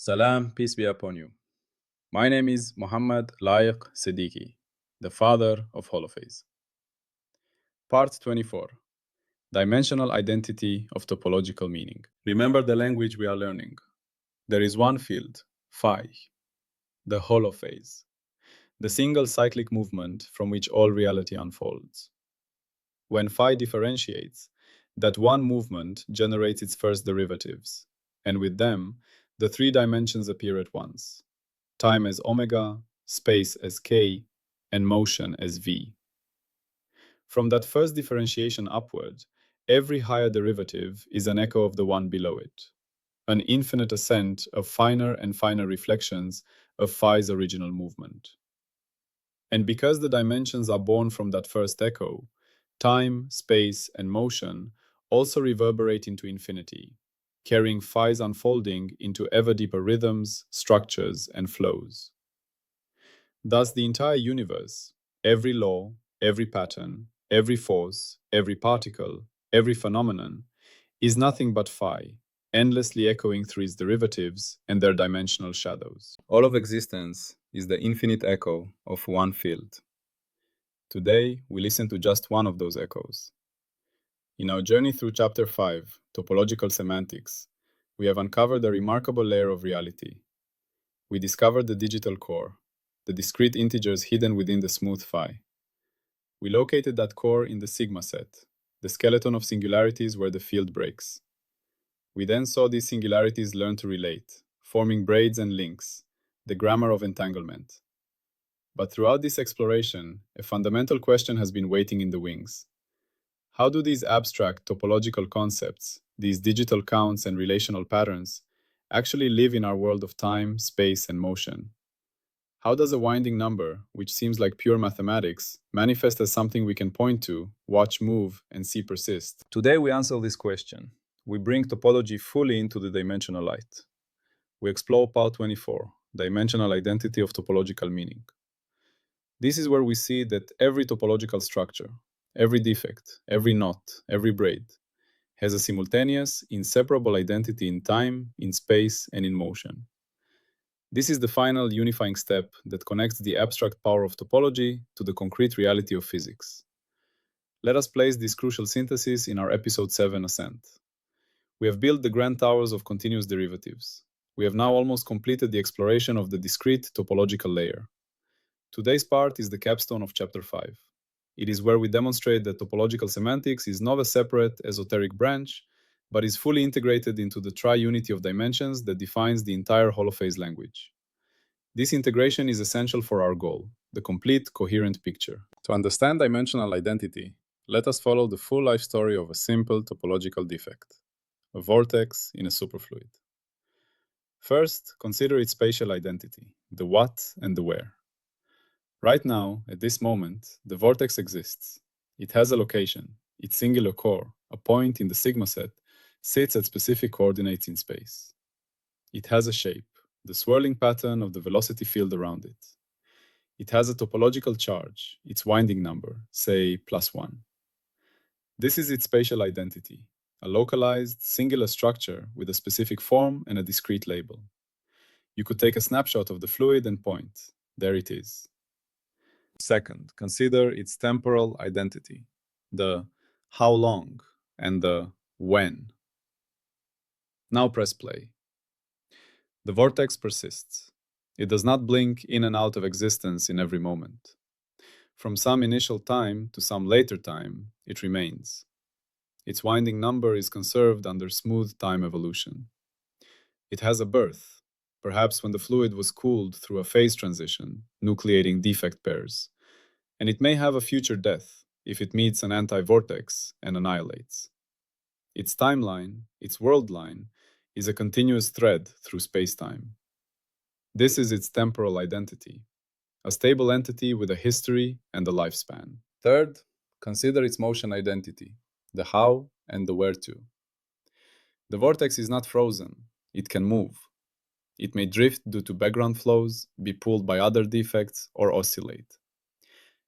Salam, peace be upon you. My name is Mohammed Layiq Sediqi, the father of Holophase. Part 24. Dimensional Identity of Topological Meaning. Remember the language we are learning. There is one field, phi, the holophase, the single cyclic movement from which all reality unfolds. When phi differentiates, that one movement generates its first derivatives, and with them, the three dimensions appear at once. Time as omega, space as k, and motion as v. From that first differentiation upward, every higher derivative is an echo of the one below it, an infinite ascent of finer and finer reflections of phi's original movement. And because the dimensions are born from that first echo, time, space, and motion also reverberate into infinity, carrying phi's unfolding into ever deeper rhythms, structures, and flows. Thus, the entire universe, every law, every pattern, every force, every particle, every phenomenon, is nothing but phi, endlessly echoing through its derivatives and their dimensional shadows. All of existence is the infinite echo of one field. Today, we listen to just one of those echoes. In our journey through Chapter 5, Topological Semantics, we have uncovered a remarkable layer of reality. We discovered the digital core, the discrete integers hidden within the smooth phi. We located that core in the sigma set, the skeleton of singularities where the field breaks. We then saw these singularities learn to relate, forming braids and links, the grammar of entanglement. But throughout this exploration, a fundamental question has been waiting in the wings. How do these abstract topological concepts, these digital counts and relational patterns, actually live in our world of time, space, and motion? How does a winding number, which seems like pure mathematics, manifest as something we can point to, watch move, and see persist? Today we answer this question. We bring topology fully into the dimensional light. We explore Part 24, Dimensional Identity of Topological Meaning. This is where we see that every topological structure, every defect, every knot, every braid, has a simultaneous, inseparable identity in time, in space, and in motion. This is the final unifying step that connects the abstract power of topology to the concrete reality of physics. Let us place this crucial synthesis in our Episode 7 ascent. We have built the grand towers of continuous derivatives. We have now almost completed the exploration of the discrete topological layer. Today's part is the capstone of Chapter 5. It is where we demonstrate that topological semantics is not a separate, esoteric branch, but is fully integrated into the tri-unity of dimensions that defines the entire holophase language. This integration is essential for our goal, the complete, coherent picture. To understand dimensional identity, let us follow the full life story of a simple topological defect, a vortex in a superfluid. First, consider its spatial identity, the what and the where. Right now, at this moment, the vortex exists. It has a location, its singular core, a point in the sigma set, sits at specific coordinates in space. It has a shape, the swirling pattern of the velocity field around it. It has a topological charge, its winding number, say +1. This is its spatial identity, a localized, singular structure with a specific form and a discrete label. You could take a snapshot of the fluid and point. There it is. Second, consider its temporal identity, the how long and the when. Now press play. The vortex persists. It does not blink in and out of existence in every moment. From some initial time to some later time, it remains. Its winding number is conserved under smooth time evolution. It has a birth, perhaps when the fluid was cooled through a phase transition, nucleating defect pairs, and it may have a future death if it meets an anti-vortex and annihilates. Its timeline, its worldline, is a continuous thread through space-time. This is its temporal identity, a stable entity with a history and a lifespan. Third, consider its motion identity, the how and the where to. The vortex is not frozen, it can move. It may drift due to background flows, be pulled by other defects, or oscillate.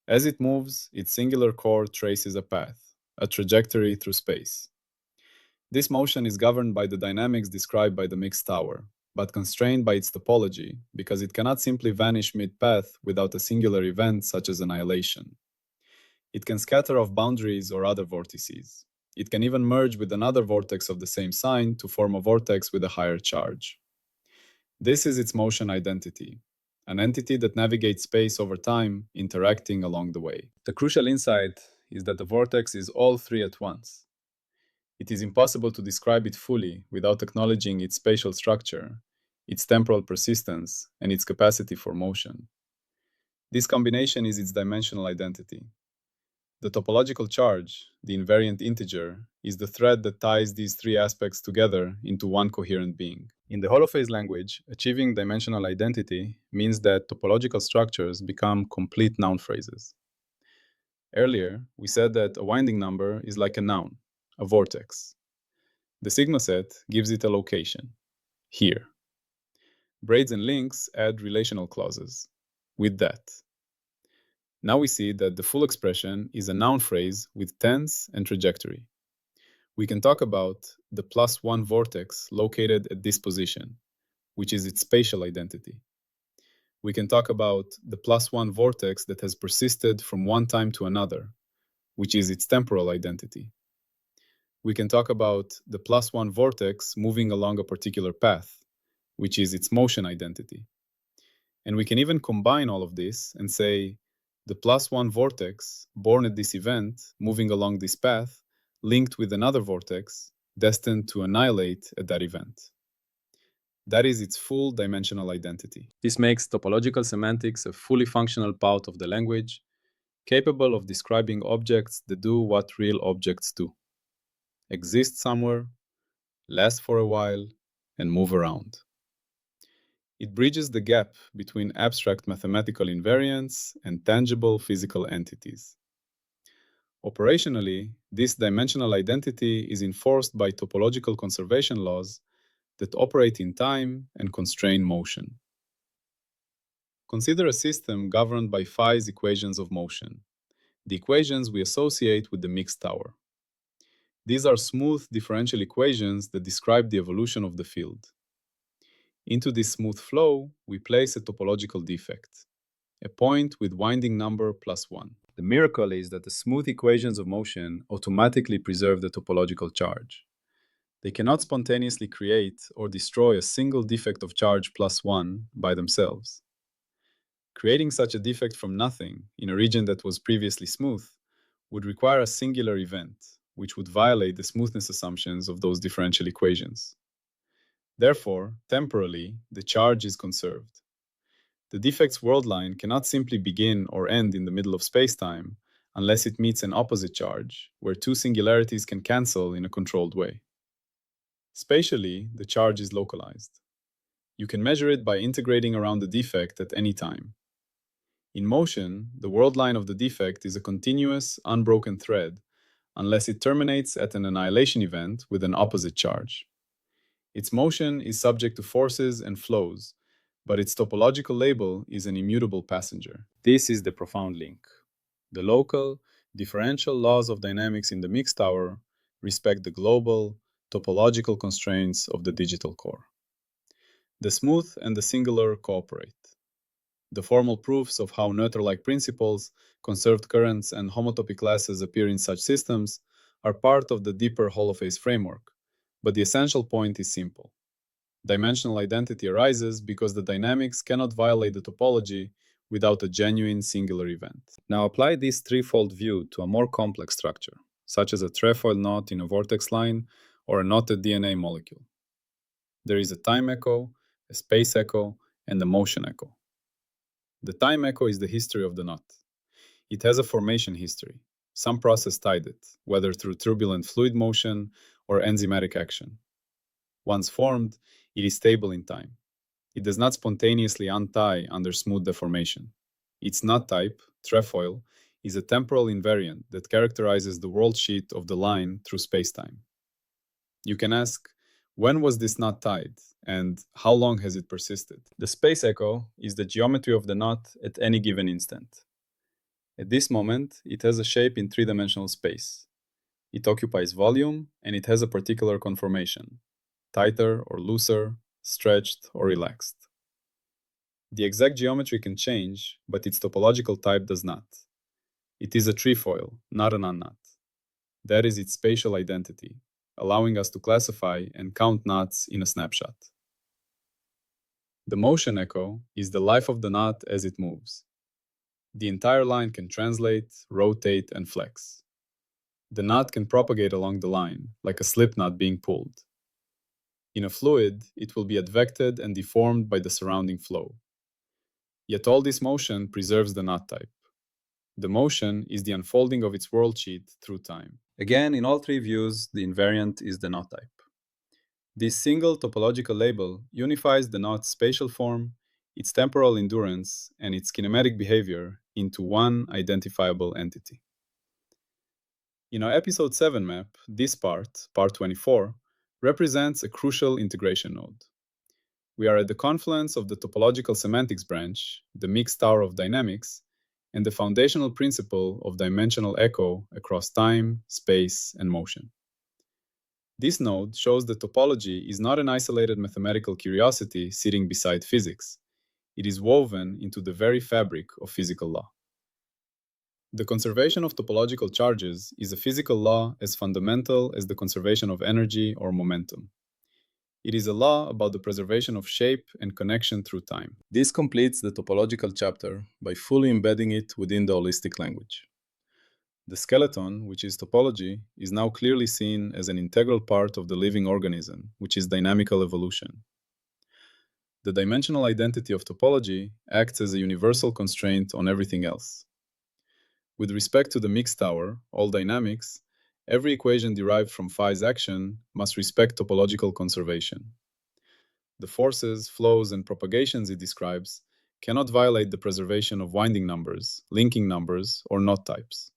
As it moves, its singular core traces a path, a trajectory through space. This motion is governed by the dynamics described by the mixed tower, but constrained by its topology because it cannot simply vanish mid-path without a singular event such as annihilation. It can scatter off boundaries or other vortices. It can even merge with another vortex of the same sign to form a vortex with a higher charge. This is its motion identity, an entity that navigates space over time, interacting along the way. The crucial insight is that the vortex is all three at once. It is impossible to describe it fully without acknowledging its spatial structure, its temporal persistence, and its capacity for motion. This combination is its dimensional identity. The topological charge, the invariant integer, is the thread that ties these three aspects together into one coherent being. In the Holophase language, achieving dimensional identity means that topological structures become complete noun phrases. Earlier, we said that a winding number is like a noun, a vortex. The sigma set gives it a location, here. Braids and links add relational clauses, with that. Now we see that the full expression is a noun phrase with tense and trajectory. We can talk about the +1 vortex located at this position, which is its spatial identity. We can talk about the +1 vortex that has persisted from one time to another, which is its temporal identity. We can talk about the +1 vortex moving along a particular path, which is its motion identity. And we can even combine all of this and say the +1 vortex born at this event, moving along this path, linked with another vortex destined to annihilate at that event. That is its full dimensional identity. This makes topological semantics a fully functional part of the language, capable of describing objects that do what real objects do: exist somewhere, last for a while, and move around. It bridges the gap between abstract mathematical invariants and tangible physical entities. Operationally, this dimensional identity is enforced by topological conservation laws that operate in time and constrain motion. Consider a system governed by phi's equations of motion, the equations we associate with the mixed tower. These are smooth differential equations that describe the evolution of the field. Into this smooth flow, we place a topological defect, a point with winding number +1. The miracle is that the smooth equations of motion automatically preserve the topological charge. They cannot spontaneously create or destroy a single defect of charge +1 by themselves. Creating such a defect from nothing in a region that was previously smooth would require a singular event, which would violate the smoothness assumptions of those differential equations. Therefore, temporally, the charge is conserved. The defect's worldline cannot simply begin or end in the middle of spacetime unless it meets an opposite charge, where two singularities can cancel in a controlled way. Spatially, the charge is localized. You can measure it by integrating around the defect at any time. In motion, the worldline of the defect is a continuous, unbroken thread unless it terminates at an annihilation event with an opposite charge. Its motion is subject to forces and flows, but its topological label is an immutable passenger. This is the profound link. The local, differential laws of dynamics in the mixed tower respect the global, topological constraints of the digital core. The smooth and the singular cooperate. The formal proofs of how neutral-like principles, conserved currents, and homotopy classes appear in such systems are part of the deeper Holophase framework, but the essential point is simple. Dimensional identity arises because the dynamics cannot violate the topology without a genuine singular event. Now apply this threefold view to a more complex structure, such as a trefoil knot in a vortex line or a knotted DNA molecule. There is a time echo, a space echo, and a motion echo. The time echo is the history of the knot. It has a formation history. Some process tied it, whether through turbulent fluid motion or enzymatic action. Once formed, it is stable in time. It does not spontaneously untie under smooth deformation. Its knot type, trefoil, is a temporal invariant that characterizes the world sheet of the line through spacetime. You can ask, when was this knot tied, and how long has it persisted? The space echo is the geometry of the knot at any given instant. At this moment, it has a shape in three-dimensional space. It occupies volume, and it has a particular conformation, tighter or looser, stretched, or relaxed. The exact geometry can change, but its topological type does not. It is a trefoil, not an unknot. That is its spatial identity, allowing us to classify and count knots in a snapshot. The motion echo is the life of the knot as it moves. The entire line can translate, rotate, and flex. The knot can propagate along the line, like a slip knot being pulled. In a fluid, it will be advected and deformed by the surrounding flow. Yet all this motion preserves the knot type. The motion is the unfolding of its world sheet through time. Again, in all three views, the invariant is the knot type. This single topological label unifies the knot's spatial form, its temporal endurance, and its kinematic behavior into one identifiable entity. In our episode 7 map, this part 24, represents a crucial integration node. We are at the confluence of the topological semantics branch, the mixed tower of dynamics, and the foundational principle of dimensional echo across time, space, and motion. This node shows that topology is not an isolated mathematical curiosity sitting beside physics. It is woven into the very fabric of physical law. The conservation of topological charges is a physical law as fundamental as the conservation of energy or momentum. It is a law about the preservation of shape and connection through time. This completes the topological chapter by fully embedding it within the holistic language. The skeleton, which is topology, is now clearly seen as an integral part of the living organism, which is dynamical evolution. The dimensional identity of topology acts as a universal constraint on everything else. With respect to the mixed tower, all dynamics, every equation derived from phi's action must respect topological conservation. The forces, flows, and propagations it describes cannot violate the preservation of winding numbers, linking numbers, or knot types.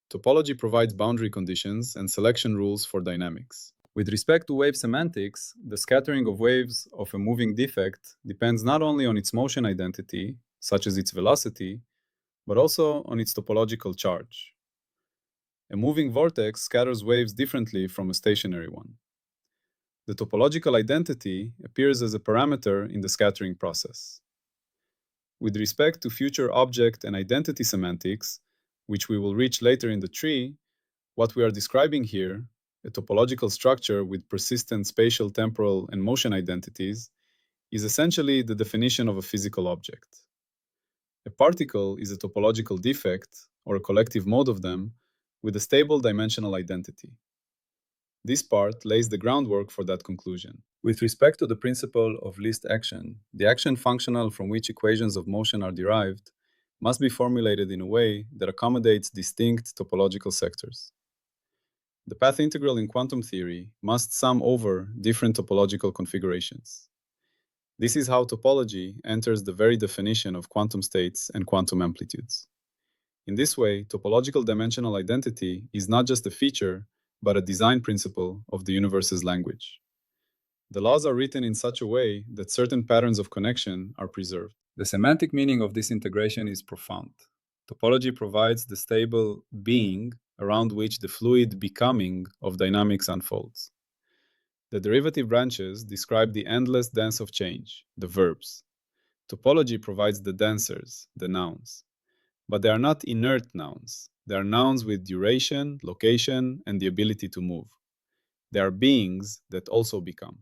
Topology provides boundary conditions and selection rules for dynamics. With respect to wave semantics, the scattering of waves of a moving defect depends not only on its motion identity, such as its velocity, but also on its topological charge. A moving vortex scatters waves differently from a stationary one. The topological identity appears as a parameter in the scattering process. With respect to future object and identity semantics, which we will reach later in the tree, what we are describing here, a topological structure with persistent spatial, temporal, and motion identities, is essentially the definition of a physical object. A particle is a topological defect, or a collective mode of them, with a stable dimensional identity. This part lays the groundwork for that conclusion. With respect to the principle of least action, the action functional from which equations of motion are derived must be formulated in a way that accommodates distinct topological sectors. The path integral in quantum theory must sum over different topological configurations. This is how topology enters the very definition of quantum states and quantum amplitudes. In this way, topological dimensional identity is not just a feature, but a design principle of the universe's language. The laws are written in such a way that certain patterns of connection are preserved. The semantic meaning of this integration is profound. Topology provides the stable being around which the fluid becoming of dynamics unfolds. The derivative branches describe the endless dance of change, the verbs. Topology provides the dancers, the nouns. But they are not inert nouns. They are nouns with duration, location, and the ability to move. They are beings that also become.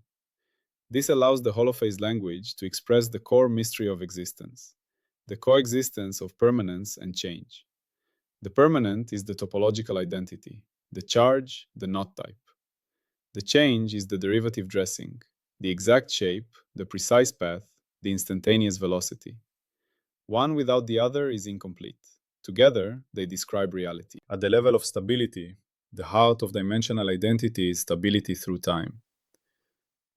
This allows the Holophase language to express the core mystery of existence, the coexistence of permanence and change. The permanent is the topological identity, the charge, the knot type. The change is the derivative dressing, the exact shape, the precise path, the instantaneous velocity. One without the other is incomplete. Together, they describe reality. At the level of stability, the heart of dimensional identity is stability through time.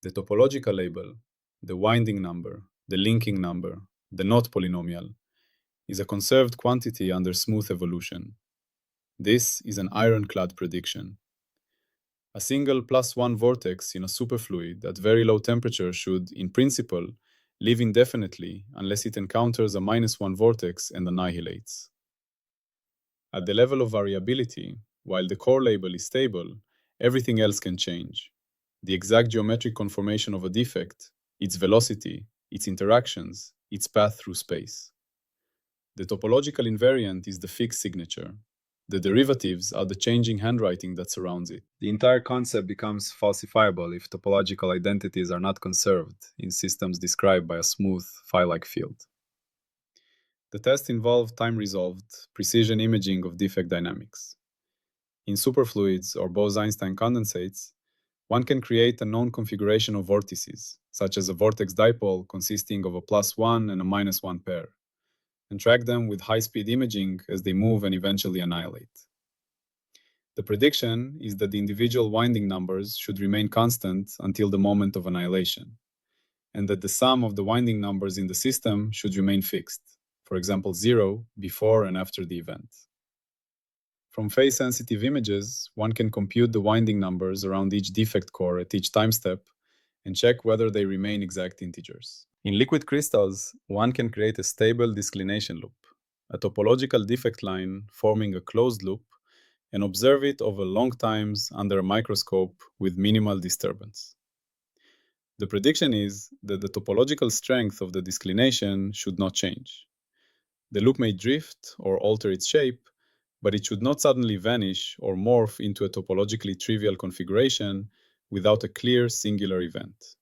The topological label, the winding number, the linking number, the knot polynomial, is a conserved quantity under smooth evolution. This is an ironclad prediction. A single +1 vortex in a superfluid at very low temperature should, in principle, live indefinitely unless it encounters a -1 vortex and annihilates. At the level of variability, while the core label is stable, everything else can change. The exact geometric conformation of a defect, its velocity, its interactions, its path through space. The topological invariant is the fixed signature. The derivatives are the changing handwriting that surrounds it. The entire concept becomes falsifiable if topological identities are not conserved in systems described by a smooth phi-like field. The test involved time-resolved, precision imaging of defect dynamics. In superfluids or Bose-Einstein condensates, one can create a known configuration of vortices, such as a vortex dipole consisting of a +1 and a -1 pair, and track them with high-speed imaging as they move and eventually annihilate. The prediction is that the individual winding numbers should remain constant until the moment of annihilation, and that the sum of the winding numbers in the system should remain fixed, for example 0, before and after the event. From phase-sensitive images, one can compute the winding numbers around each defect core at each time step and check whether they remain exact integers. In liquid crystals, one can create a stable disclination loop, a topological defect line forming a closed loop, and observe it over long times under a microscope with minimal disturbance. The prediction is that the topological strength of the disclination should not change. The loop may drift or alter its shape, but it should not suddenly vanish or morph into a topologically trivial configuration without a clear singular event.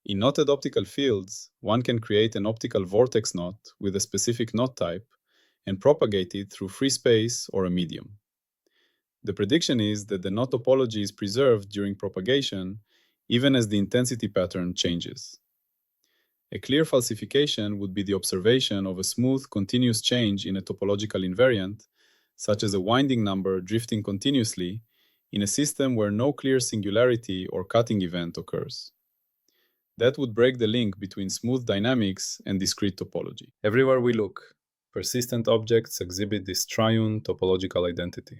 In knotted optical fields, one can create an optical vortex knot with a specific knot type and propagate it through free space or a medium. The prediction is that the knot topology is preserved during propagation even as the intensity pattern changes. A clear falsification would be the observation of a smooth, continuous change in a topological invariant, such as a winding number drifting continuously, in a system where no clear singularity or cutting event occurs. That would break the link between smooth dynamics and discrete topology. Everywhere we look, persistent objects exhibit this triune topological identity.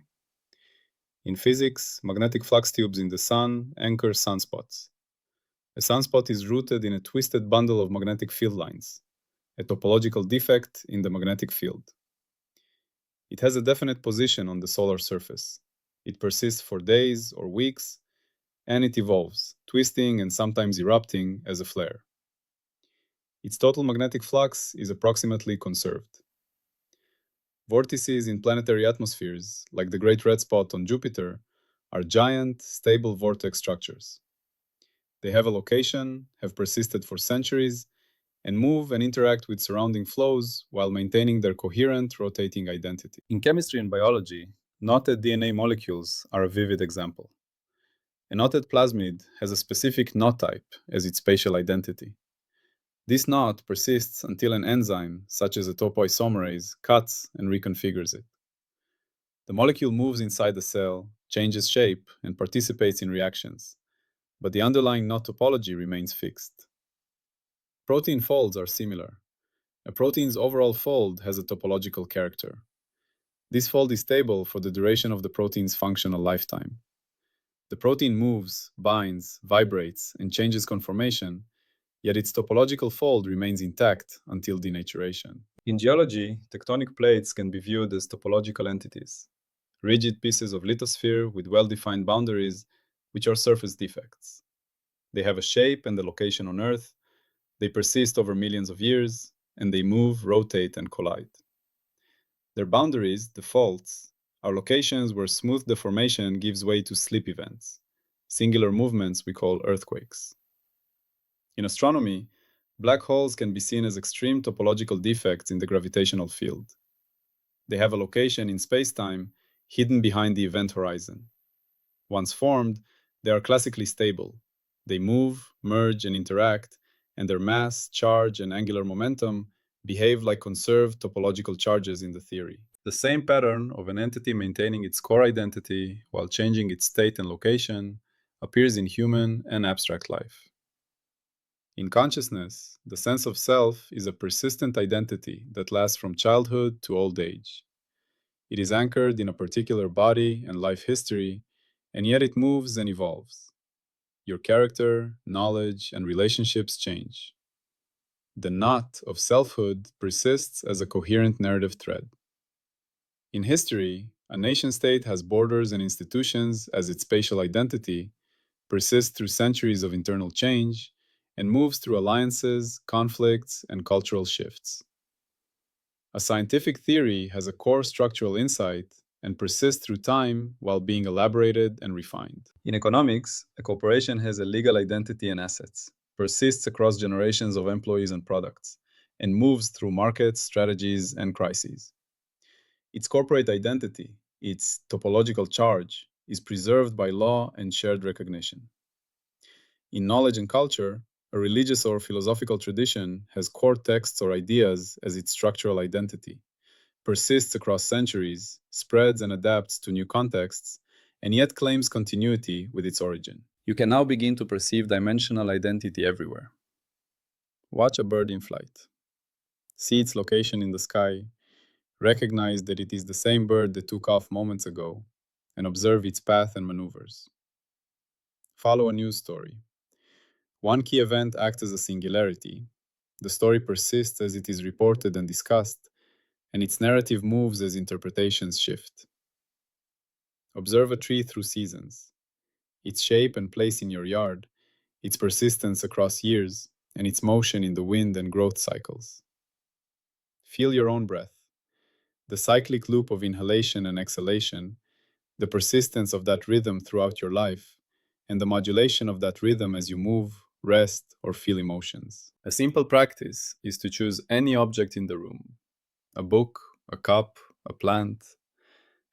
In physics, magnetic flux tubes in the sun anchor sunspots. A sunspot is rooted in a twisted bundle of magnetic field lines, a topological defect in the magnetic field. It has a definite position on the solar surface. It persists for days or weeks, and it evolves, twisting and sometimes erupting as a flare. Its total magnetic flux is approximately conserved. Vortices in planetary atmospheres, like the Great Red Spot on Jupiter, are giant, stable vortex structures. They have a location, have persisted for centuries, and move and interact with surrounding flows while maintaining their coherent, rotating identity. In chemistry and biology, knotted DNA molecules are a vivid example. A knotted plasmid has a specific knot type as its spatial identity. This knot persists until an enzyme, such as a topoisomerase, cuts and reconfigures it. The molecule moves inside the cell, changes shape, and participates in reactions, but the underlying knot topology remains fixed. Protein folds are similar. A protein's overall fold has a topological character. This fold is stable for the duration of the protein's functional lifetime. The protein moves, binds, vibrates, and changes conformation, yet its topological fold remains intact until denaturation. In geology, tectonic plates can be viewed as topological entities, rigid pieces of lithosphere with well-defined boundaries, which are surface defects. They have a shape and a location on Earth, they persist over millions of years, and they move, rotate, and collide. Their boundaries, the faults, are locations where smooth deformation gives way to slip events, singular movements we call earthquakes. In astronomy, black holes can be seen as extreme topological defects in the gravitational field. They have a location in spacetime hidden behind the event horizon. Once formed, they are classically stable. They move, merge, and interact, and their mass, charge, and angular momentum behave like conserved topological charges in the theory. The same pattern of an entity maintaining its core identity while changing its state and location appears in human and abstract life. In consciousness, the sense of self is a persistent identity that lasts from childhood to old age. It is anchored in a particular body and life history, and yet it moves and evolves. Your character, knowledge, and relationships change. The knot of selfhood persists as a coherent narrative thread. In history, a nation-state has borders and institutions as its spatial identity, persists through centuries of internal change, and moves through alliances, conflicts, and cultural shifts. A scientific theory has a core structural insight and persists through time while being elaborated and refined. In economics, a corporation has a legal identity and assets, persists across generations of employees and products, and moves through markets, strategies, and crises. Its corporate identity, its topological charge, is preserved by law and shared recognition. In knowledge and culture, a religious or philosophical tradition has core texts or ideas as its structural identity, persists across centuries, spreads and adapts to new contexts, and yet claims continuity with its origin. You can now begin to perceive dimensional identity everywhere. Watch a bird in flight. See its location in the sky, recognize that it is the same bird that took off moments ago, and observe its path and maneuvers. Follow a news story. One key event acts as a singularity. The story persists as it is reported and discussed, and its narrative moves as interpretations shift. Observe a tree through seasons. Its shape and place in your yard, its persistence across years, and its motion in the wind and growth cycles. Feel your own breath, the cyclic loop of inhalation and exhalation, the persistence of that rhythm throughout your life, and the modulation of that rhythm as you move, rest, or feel emotions. A simple practice is to choose any object in the room, a book, a cup, a plant,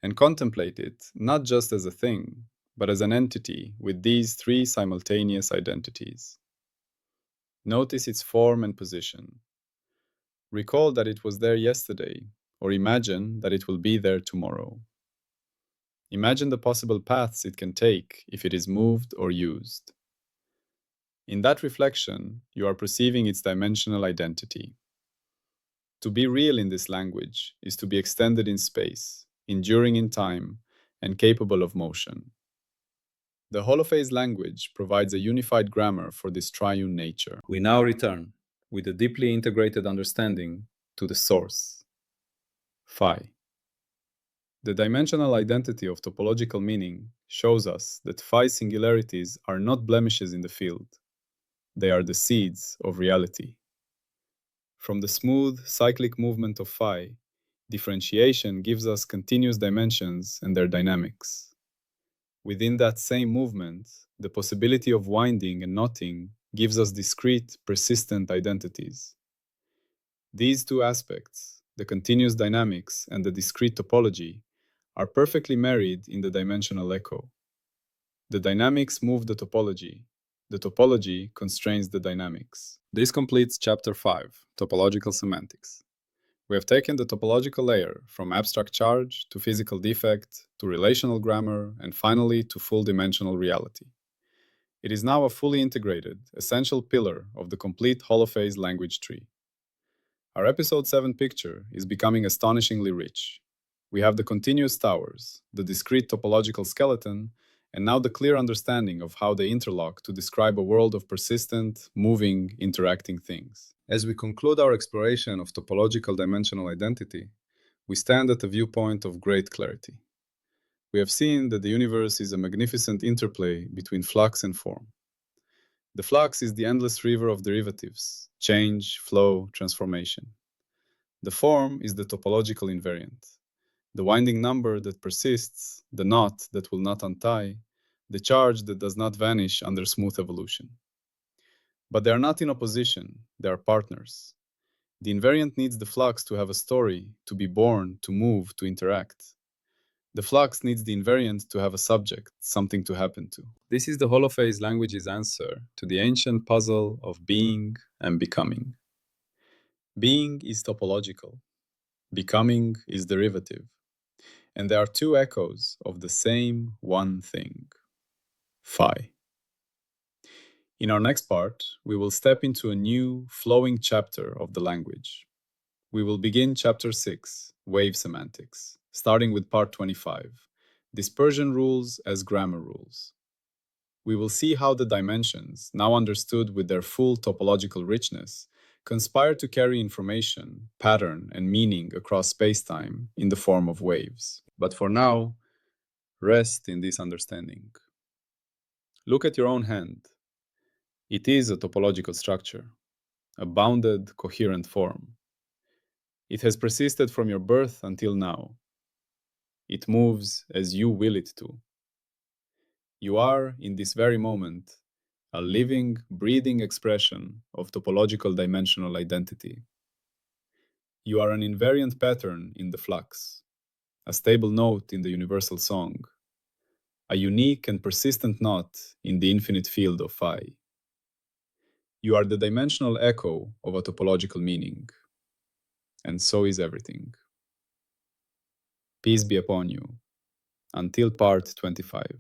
and contemplate it not just as a thing, but as an entity with these three simultaneous identities. Notice its form and position. Recall that it was there yesterday, or imagine that it will be there tomorrow. Imagine the possible paths it can take if it is moved or used. In that reflection, you are perceiving its dimensional identity. To be real in this language is to be extended in space, enduring in time, and capable of motion. The Holophase language provides a unified grammar for this triune nature. We now return, with a deeply integrated understanding, to the source, phi. The dimensional identity of topological meaning shows us that phi singularities are not blemishes in the field. They are the seeds of reality. From the smooth, cyclic movement of phi, differentiation gives us continuous dimensions and their dynamics. Within that same movement, the possibility of winding and knotting gives us discrete, persistent identities. These two aspects, the continuous dynamics and the discrete topology, are perfectly married in the dimensional echo. The dynamics move the topology constrains the dynamics. This completes Chapter 5, Topological Semantics. We have taken the topological layer from abstract charge to physical defect to relational grammar and finally to full dimensional reality. It is now a fully integrated, essential pillar of the complete Holophase language tree. Our Episode 7 picture is becoming astonishingly rich. We have the continuous towers, the discrete topological skeleton, and now the clear understanding of how they interlock to describe a world of persistent, moving, interacting things. As we conclude our exploration of topological dimensional identity, we stand at a viewpoint of great clarity. We have seen that the universe is a magnificent interplay between flux and form. The flux is the endless river of derivatives, change, flow, transformation. The form is the topological invariant, the winding number that persists, the knot that will not untie, the charge that does not vanish under smooth evolution. But they are not in opposition, they are partners. The invariant needs the flux to have a story, to be born, to move, to interact. The flux needs the invariant to have a subject, something to happen to. This is the Holophase language's answer to the ancient puzzle of being and becoming. Being is topological. Becoming is derivative. And there are two echoes of the same one thing, phi. In our next part, we will step into a new, flowing chapter of the language. We will begin Chapter 6, Wave Semantics, starting with Part 25, Dispersion Rules as Grammar Rules. We will see how the dimensions, now understood with their full topological richness, conspire to carry information, pattern, and meaning across spacetime in the form of waves. But for now, rest in this understanding. Look at your own hand. It is a topological structure, a bounded, coherent form. It has persisted from your birth until now. It moves as you will it to. You are, in this very moment, a living, breathing expression of topological dimensional identity. You are an invariant pattern in the flux, a stable note in the universal song, a unique and persistent knot in the infinite field of phi. You are the dimensional echo of a topological meaning, and so is everything. Peace be upon you. Until part 25.